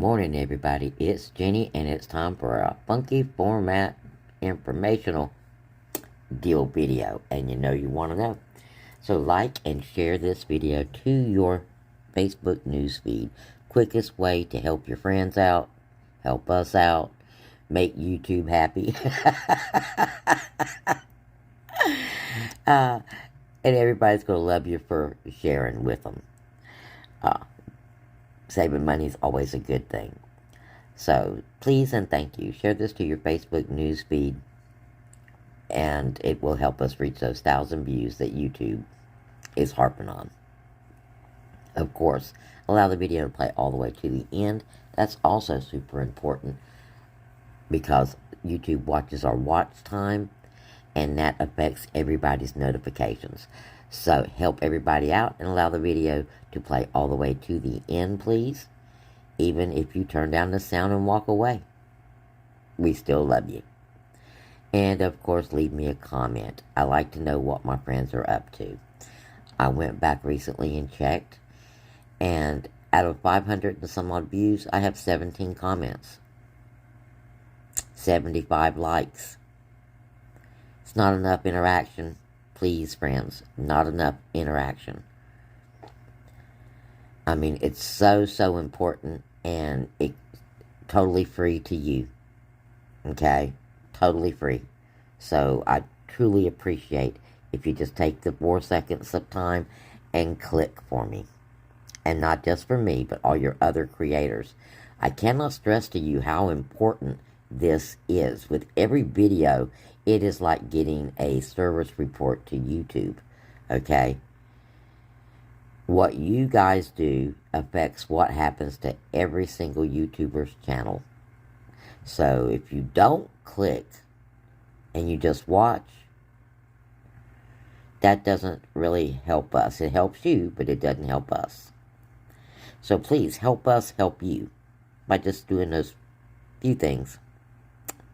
morning, everybody. It's Jenny, and it's time for a funky format informational deal video. And you know you want to know. So like and share this video to your Facebook newsfeed. Quickest way to help your friends out, help us out, make YouTube happy. And everybody's going to love you for sharing with them. Saving money is always a good thing. So please and thank you. Share this to your Facebook news feed, and it will help us reach those 1,000 views that YouTube is harping on. Of course, allow the video to play all the way to the end. That's also super important because YouTube watches our watch time, and that affects everybody's notifications. So help everybody out and allow the video to play all the way to the end, please. Even if you turn down the sound and walk away, we still love you. And of course, leave me a comment. I like to know what my friends are up to. I went back recently and checked, and out of 500 and some odd views, I have 17 comments, 75 likes. It's not enough interaction. Please, friends, not enough interaction. I mean, it's so important, and it's totally free to you. Okay? Totally free. So I truly appreciate if you just take the 4 seconds of time and click for me. And not just for me, but all your other creators. I cannot stress to you how important this is. With every video, it is like getting a service report to YouTube. Okay? What you guys do affects what happens to every single YouTuber's channel. So if you don't click and you just watch, that doesn't really help us. It helps you, but it doesn't help us. So please help us help you by just doing those few things.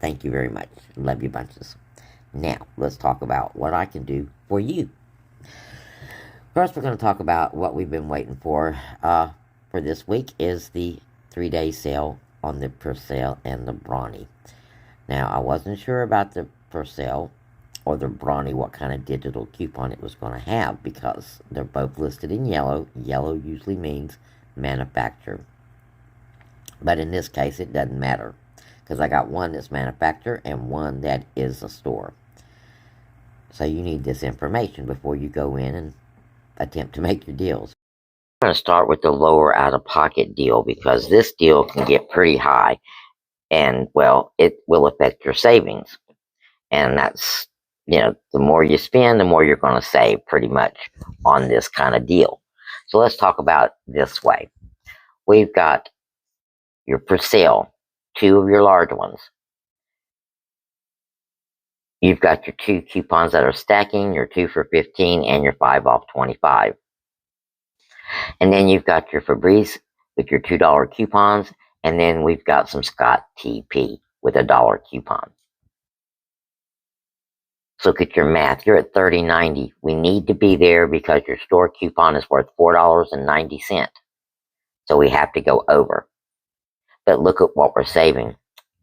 Thank you very much. Love you bunches. Now, let's talk about what I can do for you. First, we're going to talk about what we've been waiting for this week is the 3-day sale on the Persil and the Brawny. Now, I wasn't sure about the Persil or the Brawny, what kind of digital coupon it was going to have, because they're both listed in yellow. Yellow usually means manufacturer. But in this case, it doesn't matter, because I got one that's manufacturer and one that is a store. So you need this information before you go in and attempt to make your deals. I'm going to start with the lower out-of-pocket deal, because this deal can get pretty high, and, well, it will affect your savings. And that's, the more you spend, the more you're going to save pretty much on this kind of deal. So let's talk about this way. We've got your Persil, 2 of your large ones. You've got your 2 coupons that are stacking, your 2 for 15 and your 5 off 25. And then you've got your Febreze with your $2 coupons, and then we've got some Scott TP with a $1 coupon. So look at your math. You're at $30.90. We need to be there because your store coupon is worth $4.90. So we have to go over. But look at what we're saving.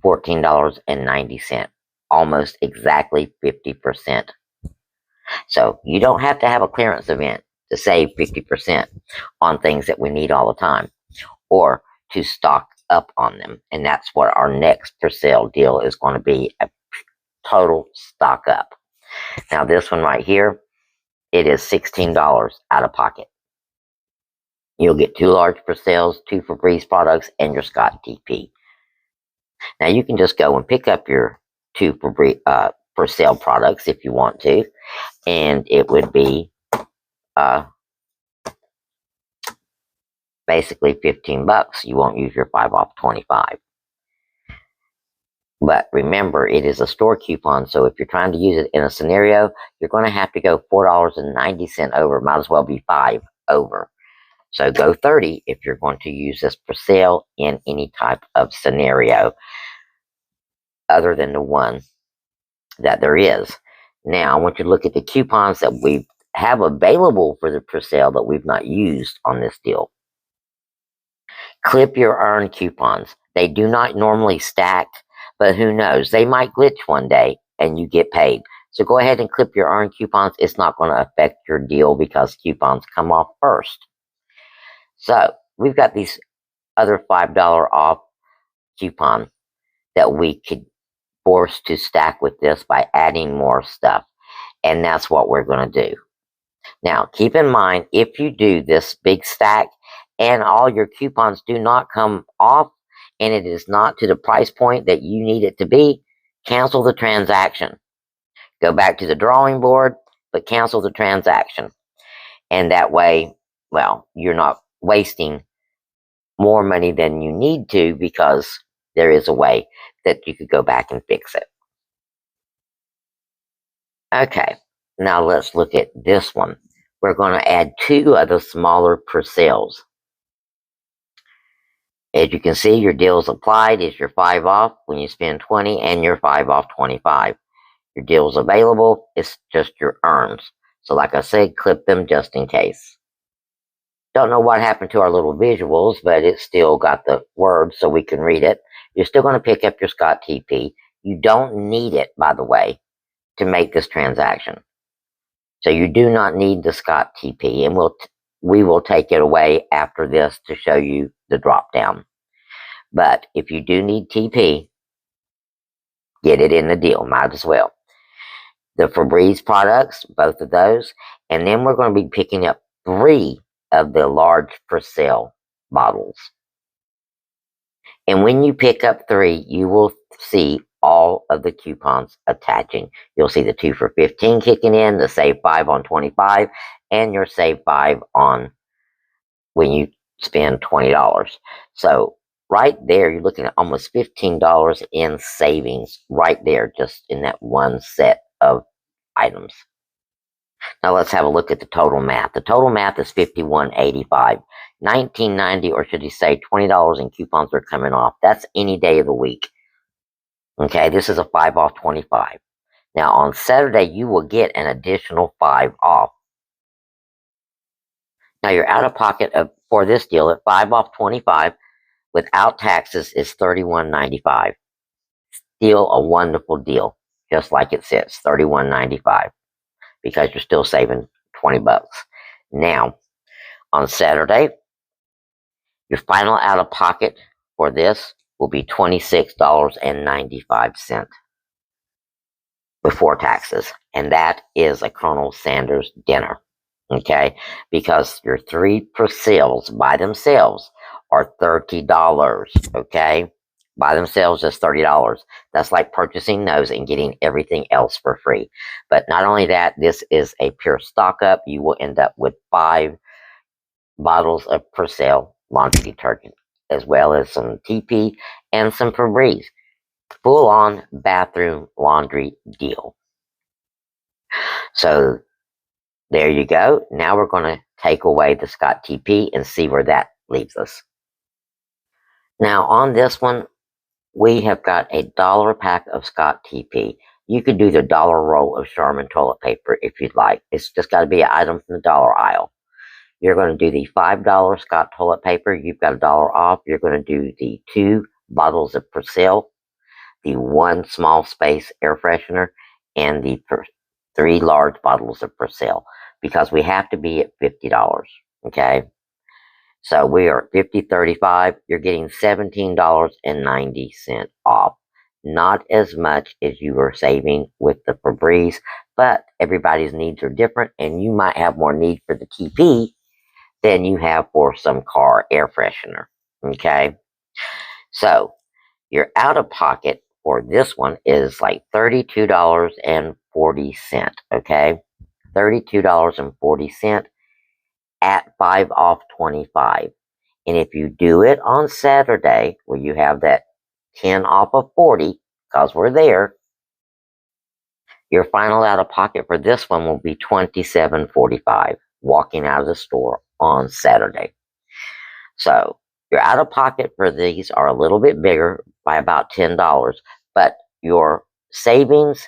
$14.90. Almost exactly 50%. So you don't have to have a clearance event to save 50% on things that we need all the time, or to stock up on them. And that's what our next Persil deal is going to be, a total stock up. Now this one right here, it is $16 out of pocket. You'll get 2 large Persils, 2 Febreze products, and your Scott TP. Now you can just go and pick up your 2 Persil products if you want to, and it would be basically $15. You won't use your 5 off 25. But remember, it is a store coupon, so if you're trying to use it in a scenario, you're going to have to go $4.90 over. Might as well be 5 over. So go 30 if you're going to use this Persil in any type of scenario other than the one that there is. Now, I want you to look at the coupons that we have available for the Persil that we've not used on this deal. Clip your earn coupons. They do not normally stack, but who knows? They might glitch one day and you get paid. So go ahead and clip your earn coupons. It's not going to affect your deal because coupons come off first. So we've got these other $5 off coupon that we could force to stack with this by adding more stuff. And that's what we're going to do. Now, keep in mind, if you do this big stack and all your coupons do not come off and it is not to the price point that you need it to be, cancel the transaction. Go back to the drawing board, but cancel the transaction. And that way, well, you're not wasting more money than you need to because there is a way that you could go back and fix it. Okay, now let's look at this one. We're going to add 2 of the smaller Persils. As you can see, your deals applied is your 5 off when you spend 20 and your 5 off 25. Your deals available, it's just your earns. So like I said, clip them just in case. Don't know what happened to our little visuals, but it's still got the words so we can read it. You're still going to pick up your Scott TP. You don't need it, by the way, to make this transaction. So you do not need the Scott TP, and we will take it away after this to show you the drop down. But if you do need TP, get it in the deal, might as well. The Febreze products, both of those, and then we're going to be picking up 3 of the large Persil bottles. And when you pick up 3, you will see all of the coupons attaching. You'll see the 2 for 15 kicking in, the save 5 on 25, and your save 5 on when you spend $20. So right there, you're looking at almost $15 in savings right there, just in that one set of items. Now let's have a look at the total math. The total math is $51.85. $19.90, or should you say $20 in coupons are coming off. That's any day of the week. Okay, this is a 5 off 25. Now on Saturday, you will get an additional 5 off. Now your out of pocket for this deal at 5 off 25 without taxes is $31.95. Still a wonderful deal, just like it says, $31.95, because you're still saving 20 bucks. Now, on Saturday, your final out of pocket for this will be $26.95 before taxes, and that is a Colonel Sanders dinner. Okay, because your 3 Persils by themselves are $30. Okay, by themselves just $30. That's like purchasing those and getting everything else for free. But not only that, this is a pure stock up. You will end up with 5 bottles of Persil laundry detergent, as well as some TP and some Febreze. Full on bathroom laundry deal. So there you go. Now we're going to take away the Scott TP and see where that leaves us. Now on this one, we have got a $1 pack of Scott TP. You could do the $1 roll of Charmin toilet paper if you'd like. It's just got to be an item from the dollar aisle. You're going to do the $5 Scott toilet paper. You've got $1 off. You're going to do the 2 bottles of Persil, the 1 small space air freshener, and the 3 large bottles of Persil, because we have to be at $50. Okay, so we are at $50.35. You're getting $17.90 off. Not as much as you were saving with the Febreze, but everybody's needs are different, and you might have more need for the TP than you have for some car air freshener. Okay, so your out of pocket for this one is like $32.40. Okay, $32.40 at 5 off 25. And if you do it on Saturday, where you have that 10 off of 40, because we're there, your final out of pocket for this one will be $27.45 walking out of the store on Saturday. So your out of pocket for these are a little bit bigger by about $10, but your savings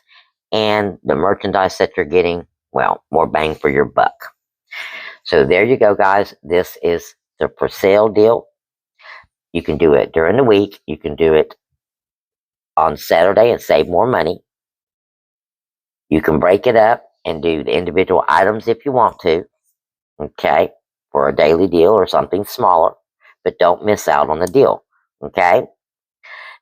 and the merchandise that you're getting, well, more bang for your buck. So there you go, guys. This is the Persil deal. You can do it during the week. You can do it on Saturday and save more money. You can break it up and do the individual items if you want to, okay, for a daily deal or something smaller, but don't miss out on the deal, okay?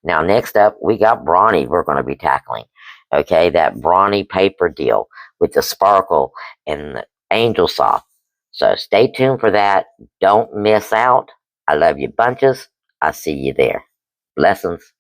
Now, next up, we got Brawny we're going to be tackling, okay, that Brawny paper deal with the sparkle and the Angel Soft. So stay tuned for that. Don't miss out. I love you bunches. I'll see you there. Blessings.